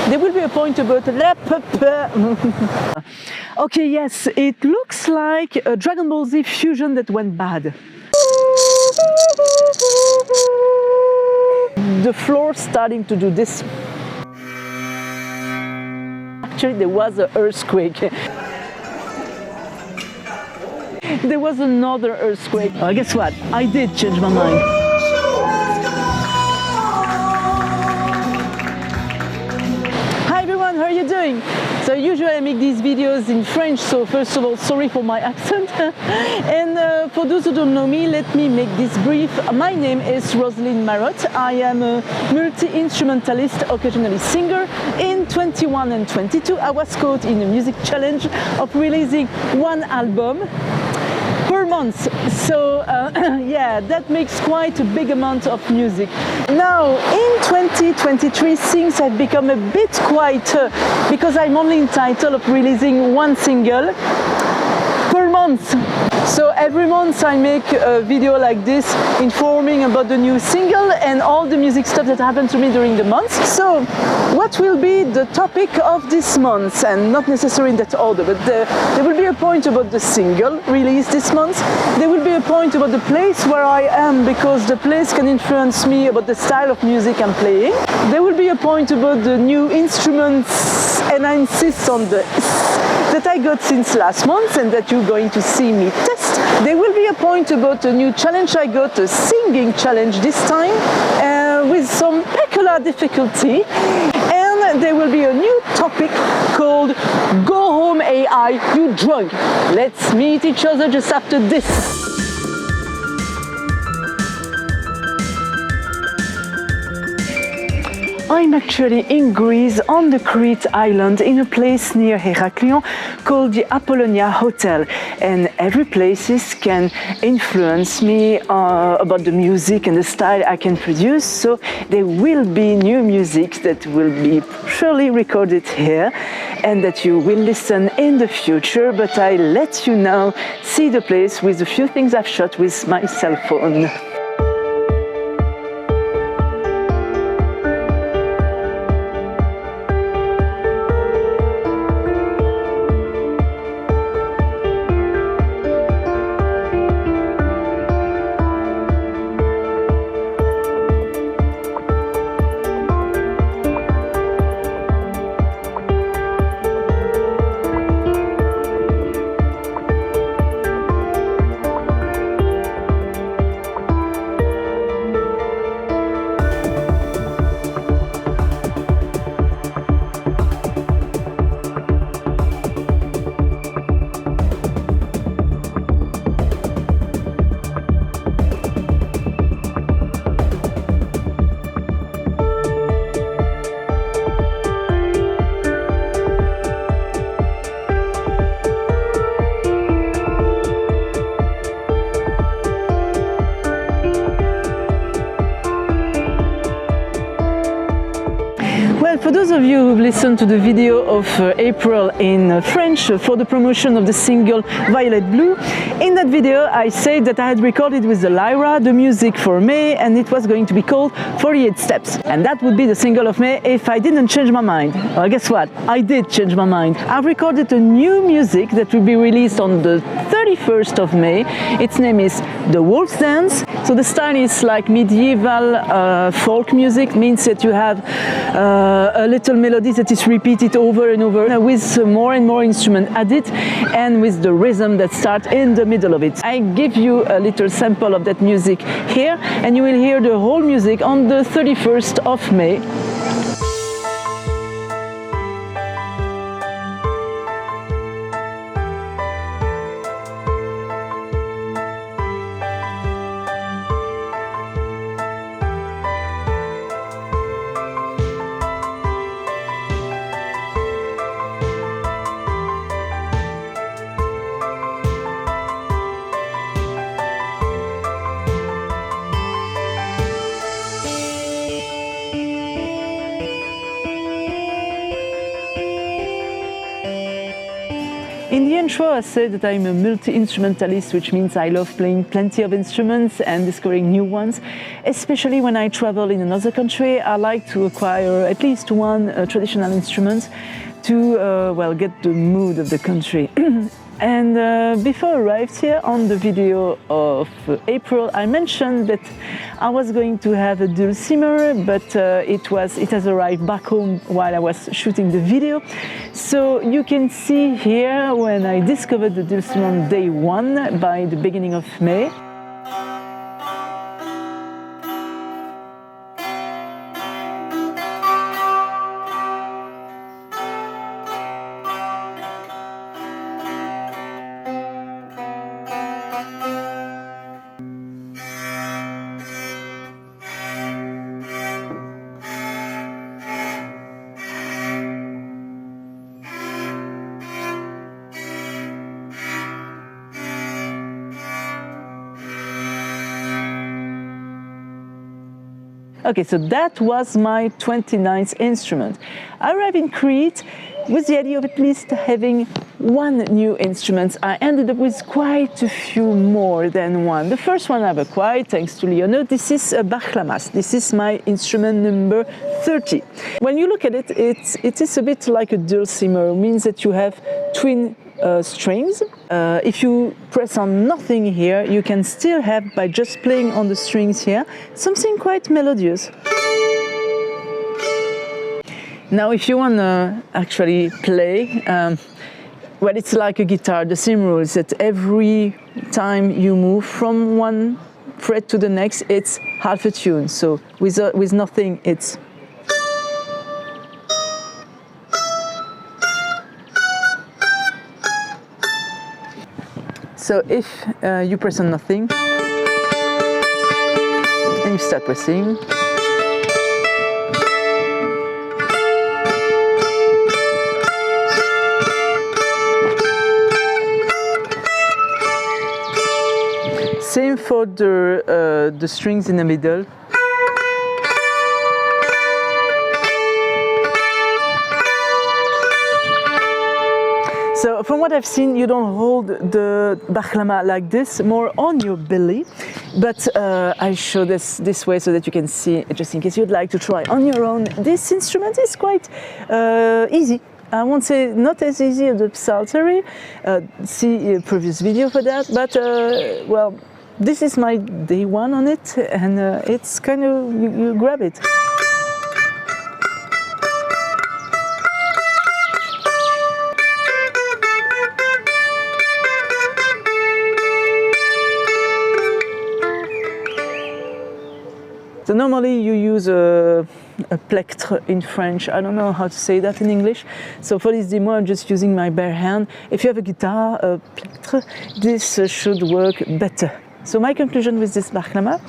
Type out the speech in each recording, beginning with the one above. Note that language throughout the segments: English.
there will be a point about Okay, yes, it looks like a Dragon Ball Z fusion that went bad. The floor starting to do this. Actually, there was an earthquake. There was another earthquake. Guess what? I did change my mind. Hi everyone, how are you doing? So usually I make these videos in French, so first of all, sorry for my accent. And for those who don't know me, let me make this brief. My name is Roselyne Marot. I am a multi-instrumentalist, occasionally singer. In 21 and 22, I was caught in a music challenge of releasing one album per month. So yeah, that makes quite a big amount of music. Now in 2023 things have become a bit quieter because I'm only entitled of releasing one single per month. So every month I make a video like this informing about the new single and all the music stuff that happened to me during the month. So what will be the topic of this month, and not necessarily in that order, but there will be a point about the single released this month. There will be a point about the place where I am, because the place can influence me about the style of music I'm playing. There will be a point about the new instruments, and I insist on the that I got since last month and that you're going to see me test. There will be a point about a new challenge I got, a singing challenge this time, with some peculiar difficulty. And there will be a new topic called Go Home AI, You Drunk. Let's meet each other just after this. I'm actually in Greece on the Crete island in a place near Heraklion called the Apollonia Hotel, and every place can influence me about the music and the style I can produce. So there will be new music that will be surely recorded here and that you will listen in the future, but I let you now see the place with a few things I've shot with my cell phone. For those of you who've listened to the video of April in French for the promotion of the single Violet Blue, in that video I said that I had recorded with the Lyra the music for May, and it was going to be called 48 Steps, and that would be the single of May if I didn't change my mind. Well, guess what? I did change my mind. I've recorded a new music that will be released on the 31st of May. Its name is The Wolf's Dance. So the style is like medieval folk music, means that you have a little melody that is repeated over and over with more and more instrument added, and with the rhythm that starts in the middle of it. I give you a little sample of that music here, and you will hear the whole music on the 31st of May. In the intro, I said that I'm a multi-instrumentalist, which means I love playing plenty of instruments and discovering new ones. Especially when I travel in another country, I like to acquire at least one traditional instrument to well, get the mood of the country. And before I arrived here on the video of April, I mentioned that I was going to have a dulcimer, but it has arrived back home while I was shooting the video. So you can see here when I discovered the dulcimer on day 1 by the beginning of May. Okay, so that was my 29th instrument. I arrived in Crete with the idea of at least having one new instrument. I ended up with quite a few more than one. The first one I've acquired, thanks to Leonard, this is a Baklamas. This is my instrument number 30. When you look at it, it is a bit like a dulcimer, means that you have twin strings. If you press on nothing here, you can still have, by just playing on the strings here, something quite melodious. Now, if you want to actually play, well, it's like a guitar. The same rules that every time you move from one fret to the next, it's half a tune. So with nothing, it's. So if you press on nothing and you start pressing, same for the strings in the middle. So from what I've seen, you don't hold the baklama like this, more on your belly, but I show this way so that you can see, just in case you'd like to try on your own. This instrument is quite easy. I won't say not as easy as the psaltery, see a previous video for that, but well, this is my day 1 on it, and it's kind of, you grab it. So normally you use a plectre in French. I don't know how to say that in English. So for this demo, I'm just using my bare hand. If you have a guitar, a plectre, this should work better. So my conclusion with this baklama,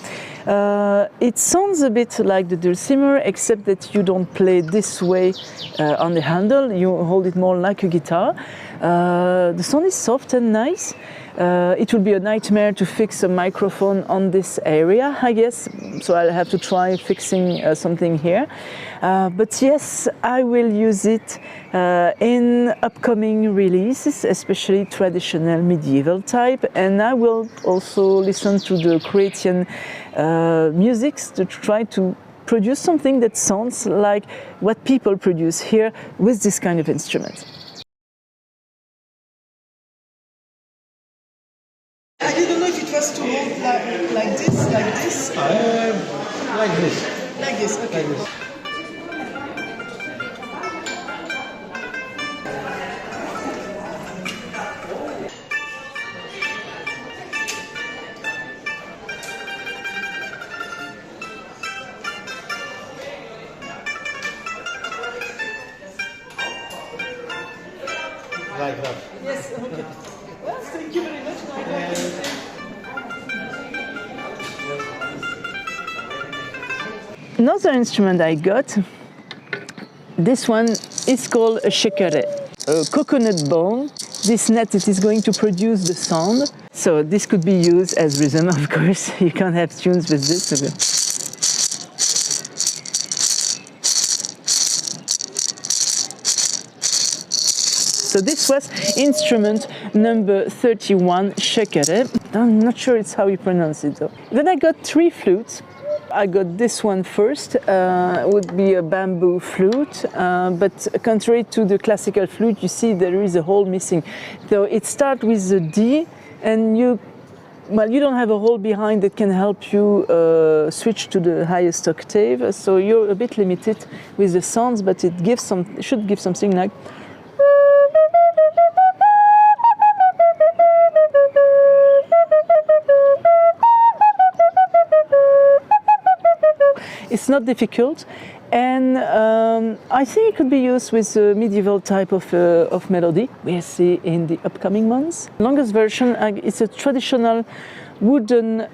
it sounds a bit like the dulcimer, except that you don't play this way on the handle. You hold it more like a guitar. The sound is soft and nice. It would be a nightmare to fix a microphone on this area, I guess, so I'll have to try fixing something here. But yes, I will use it in upcoming releases, especially traditional medieval type, and I will also listen to the Cretan musics to try to produce something that sounds like what people produce here with this kind of instrument. I didn't know if it was to hold like this. Like this, okay. Like this. Like that. Yes, okay. Well, thank you very much. Another instrument I got, this one is called a shekere, a coconut bone. This net it is going to produce the sound. So this could be used as rhythm, of course. You can't have tunes with this. So this was instrument number 31, shekere. I'm not sure it's how you pronounce it though. Then I got 3 flutes. I got this one first, would be a bamboo flute, but contrary to the classical flute, you see there is a hole missing. So it starts with a D, and you don't have a hole behind that can help you switch to the highest octave, so you're a bit limited with the sounds, but it should give something like. It's not difficult, and I think it could be used with a medieval type of melody we'll see in the upcoming months. Longest version is a traditional wooden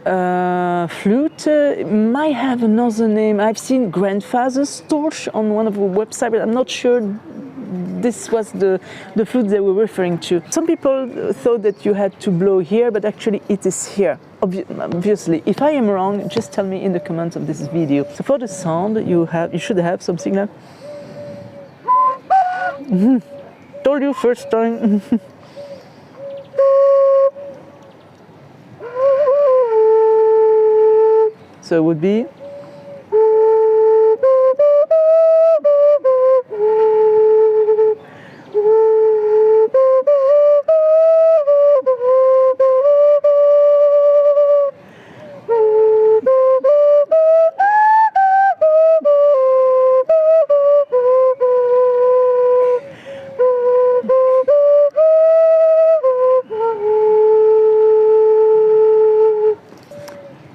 flute. It might have another name. I've seen grandfather's torch on one of the websites, but I'm not sure this was the flute they were referring to. Some people thought that you had to blow here, but actually it is here. Obviously, if I am wrong, just tell me in the comments of this video. So for the sound, you should have something like. Told you first time. So it would be.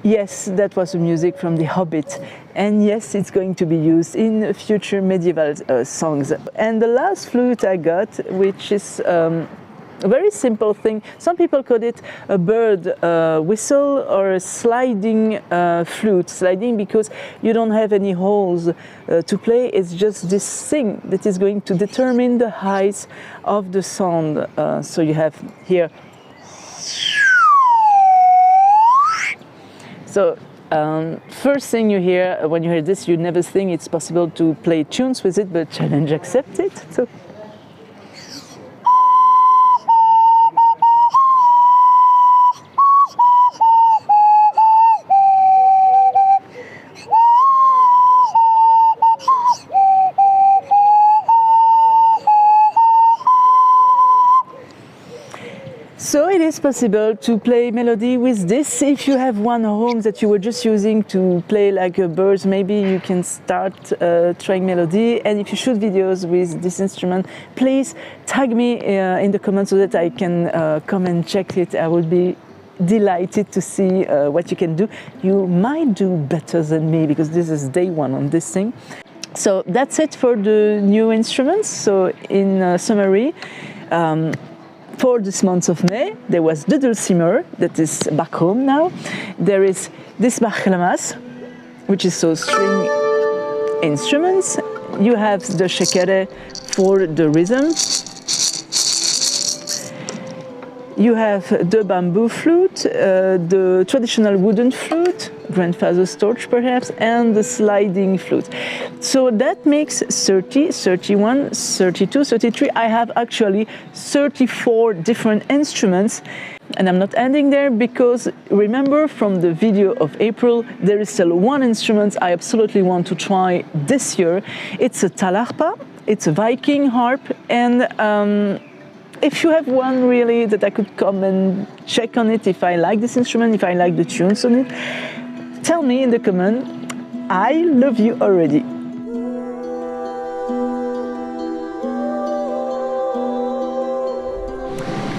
Yes, that was the music from The Hobbit, and yes, it's going to be used in future medieval songs. And the last flute I got, which is a very simple thing. Some people call it a bird whistle or a sliding flute. Sliding because you don't have any holes to play. It's just this thing that is going to determine the height of the sound. So you have here. So first thing you hear when you hear this, you never think it's possible to play tunes with it, but challenge accepted. So. So it is possible to play melody with this. If you have one home that you were just using to play like a bird, maybe you can start trying melody. And if you shoot videos with this instrument, please tag me in the comments so that I can come and check it. I would be delighted to see what you can do. You might do better than me because this is day one on this thing. So that's it for the new instruments. So in summary, for this month of May, there was the dulcimer, that is back home now. There is this baklamas, which is so string instruments. You have the shekere for the rhythm. You have the bamboo flute, the traditional wooden flute, grandfather's torch perhaps, and the sliding flute. So that makes 30, 31, 32, 33. I have actually 34 different instruments. And I'm not ending there because remember from the video of April, there is still one instrument I absolutely want to try this year. It's a talarpa, it's a Viking harp, and if you have one really that I could come and check on it, if I like this instrument, if I like the tunes on it, tell me in the comment. I love you already.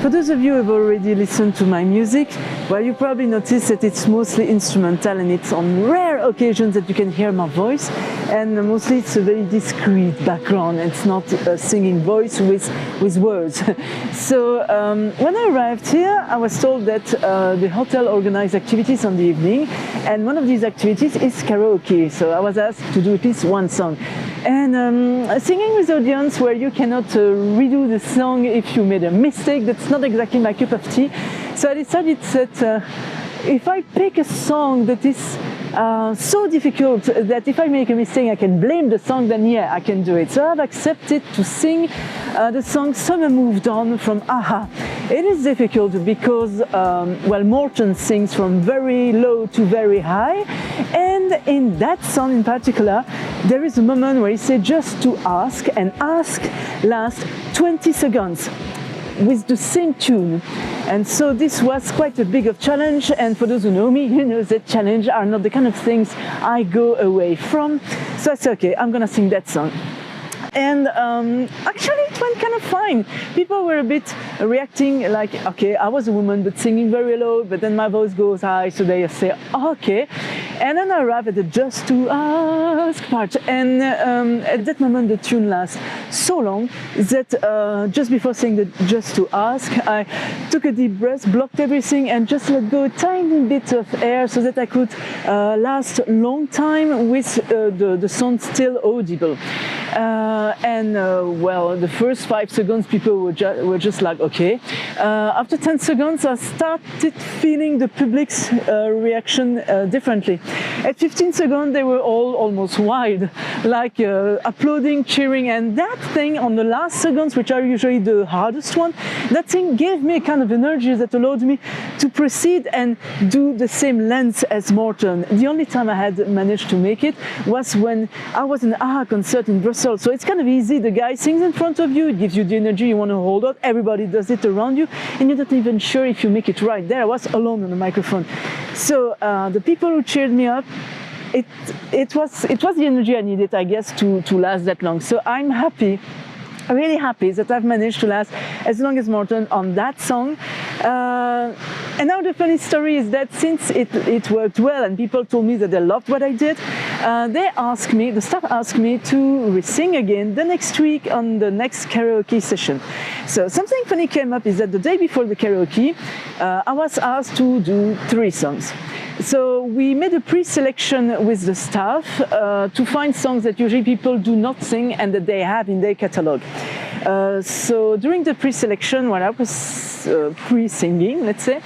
For those of you who have already listened to my music, well, you probably noticed that it's mostly instrumental and it's on rare occasions that you can hear my voice, and mostly it's a very discreet background. It's not a singing voice with words. So when I arrived here, I was told that the hotel organized activities on the evening, and one of these activities is karaoke. So I was asked to do at least one song. And singing with the audience where you cannot redo the song if you made a mistake, that's not exactly my cup of tea. So I decided that if I pick a song that is so difficult that if I make a mistake I can blame the song, then yeah, I can do it. So I've accepted to sing the song Summer Moved On from AHA. It is difficult because, well, Morten sings from very low to very high, and in that song in particular, there is a moment where he said just to ask, and ask lasts 20 seconds with the same tune. And so this was quite a big of challenge, and for those who know me, you know that challenge are not the kind of things I go away from. So I said, okay, I'm gonna sing that song. And actually it went kind of fine. People were a bit reacting like, okay, I was a woman but singing very low, but then my voice goes high, so they say, oh, okay. And then I arrived at the just to ask part, and at that moment the tune lasts so long that just before saying the just to ask, I took a deep breath, blocked everything, and just let go a tiny bit of air so that I could last a long time with the sound still audible. Well, the first 5 seconds people were just like, okay. After 10 seconds I started feeling the public's reaction differently. At 15 seconds they were all almost wild, like applauding, cheering, and that thing on the last seconds, which are usually the hardest one, that thing gave me a kind of energy that allowed me to proceed and do the same length as Morten. The only time I had managed to make it was when I was in an AHA concert in Brussels. So it's kind of easy, the guy sings in front of you, it gives you the energy you want to hold out, everybody does it around you, and you're not even sure if you make it right. There I was alone on the microphone. So the people who cheered me up, it was the energy I needed, I guess, to last that long. So I'm happy, really happy that I've managed to last as long as Morten on that song. And now the funny story is that since it worked well and people told me that they loved what I did, the staff asked me to re-sing again the next week on the next karaoke session. So something funny came up is that the day before the karaoke, I was asked to do 3 songs. So we made a pre-selection with the staff to find songs that usually people do not sing and that they have in their catalog. So during the pre-selection, when I was pre-singing, let's say,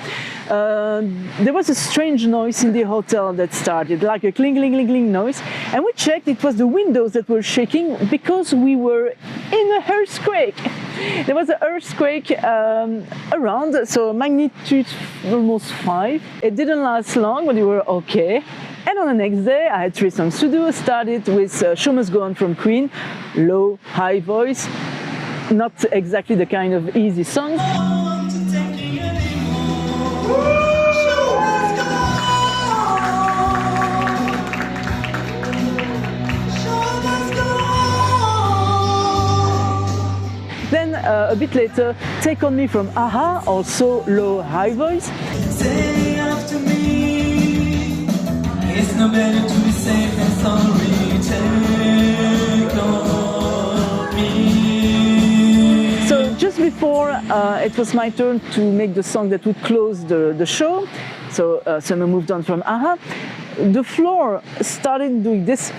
there was a strange noise in the hotel that started, like a cling, cling, cling, cling noise. And we checked, it was the windows that were shaking because we were in a earthquake. There was an earthquake around, so magnitude almost 5. It didn't last long, but we were okay. And on the next day, I had 3 songs to do. Started with Show Must Go On from Queen, low, high voice, not exactly the kind of easy song. Then a bit later, Take On Me from AHA, also low, high voice. Say after me, it's no better to be safe than sorry, take on me. So just before it was my turn to make the song that would close the show, so Summer Moved On from AHA, the floor started doing this.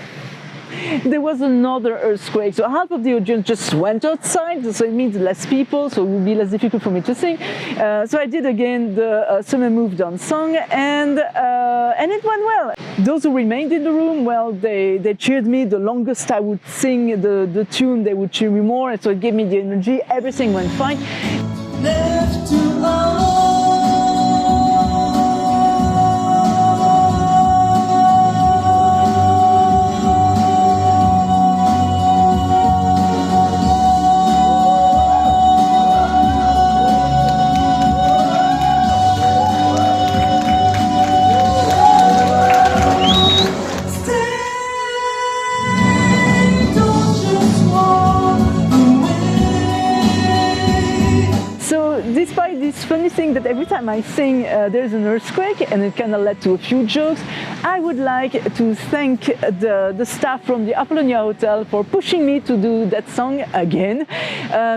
There was another earthquake, so half of the audience just went outside, so it means less people, so it would be less difficult for me to sing. So I did again the Summer Moved On song, and it went well. Those who remained in the room, well, they cheered me. The longest I would sing the tune, they would cheer me more, and so it gave me the energy. Everything went fine. Left to despite this funny thing that every time I sing there's an earthquake, and it kind of led to a few jokes, I would like to thank the staff from the Apollonia Hotel for pushing me to do that song again,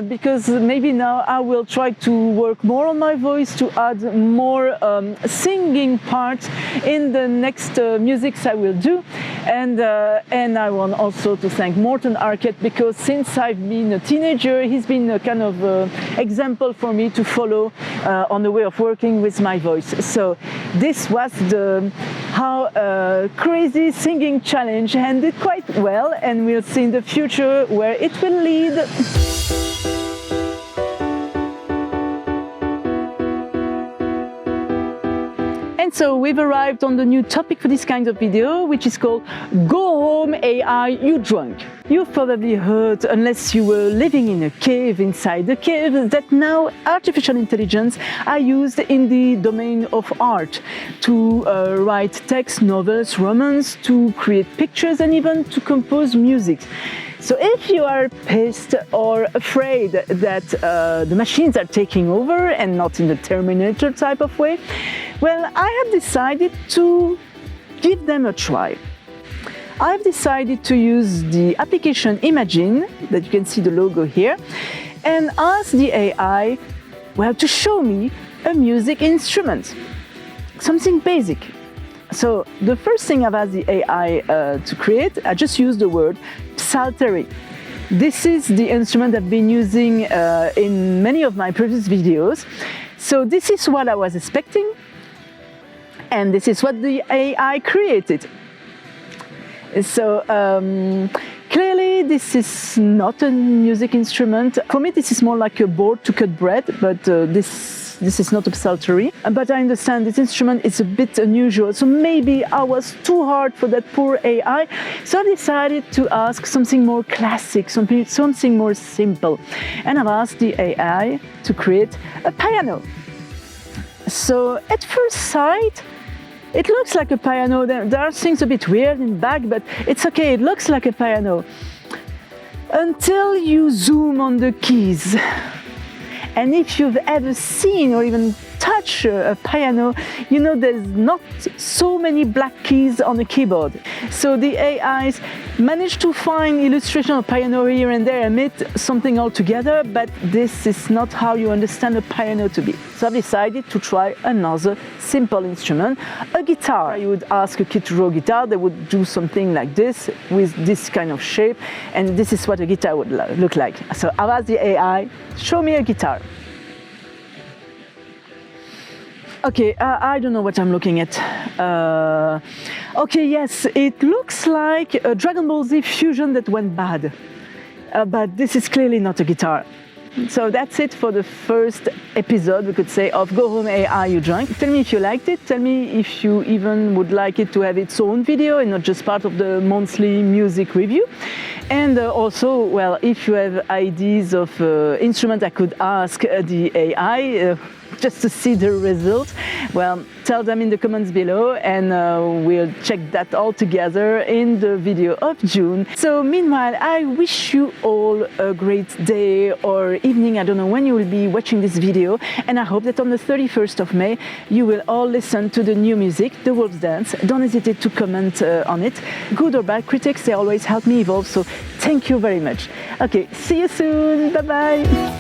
because maybe now I will try to work more on my voice, to add more singing parts in the next musics I will do. And I want also to thank Morten Arquette, because since I've been a teenager, he's been a kind of example for me to follow on the way of working with my voice. So this was the how a crazy singing challenge ended quite well, and we'll see in the future where it will lead. And so we've arrived on the new topic for this kind of video, which is called Go Home AI, You Drunk. You've probably heard, unless you were living in a cave inside the cave, that now artificial intelligence are used in the domain of art to write text, novels, romance, to create pictures, and even to compose music. So if you are pissed or afraid that the machines are taking over and not in the Terminator type of way, well, I have decided to give them a try. I've decided to use the application Imagine, that you can see the logo here, and ask the AI, well, to show me a music instrument, something basic. So the first thing I've asked the AI to create, I just used the word psaltery. This is the instrument I've been using in many of my previous videos. So this is what I was expecting, and this is what the AI created. So clearly this is not a music instrument. For me this is more like a board to cut bread, but this is not a psaltery. But I understand this instrument is a bit unusual, so maybe I was too hard for that poor AI. So I decided to ask something more classic, something more simple. And I've asked the AI to create a piano. So at first sight, it looks like a piano. There are things a bit weird in the back, but it's okay, it looks like a piano. Until you zoom on the keys. And if you've ever seen or even touched a piano, you know there's not so many black keys on the keyboard. So the AIs managed to find illustration of piano here and there amid something altogether, but this is not how you understand a piano to be. So I've decided to try another simple instrument, a guitar. You would ask a kid to draw a guitar, they would do something like this with this kind of shape, and this is what a guitar would look like. So I've asked the AI, show me a guitar. Okay, I don't know what I'm looking at. Okay, yes, it looks like a Dragon Ball Z fusion that went bad. But this is clearly not a guitar. So that's it for the first episode, we could say, of Go Home AI, You Drunk. Tell me if you liked it. Tell me if you even would like it to have its own video and not just part of the monthly music review. And also, well, if you have ideas of instruments I could ask the AI, just to see the result, well, tell them in the comments below, and we'll check that all together in the video of June. So meanwhile, I wish you all a great day or evening. I don't know when you will be watching this video, and I hope that on the 31st of May you will all listen to the new music, The Wolf's Dance. Don't hesitate to comment on it. Good or bad critics, they always help me evolve, so thank you very much. Okay, see you soon. Bye bye.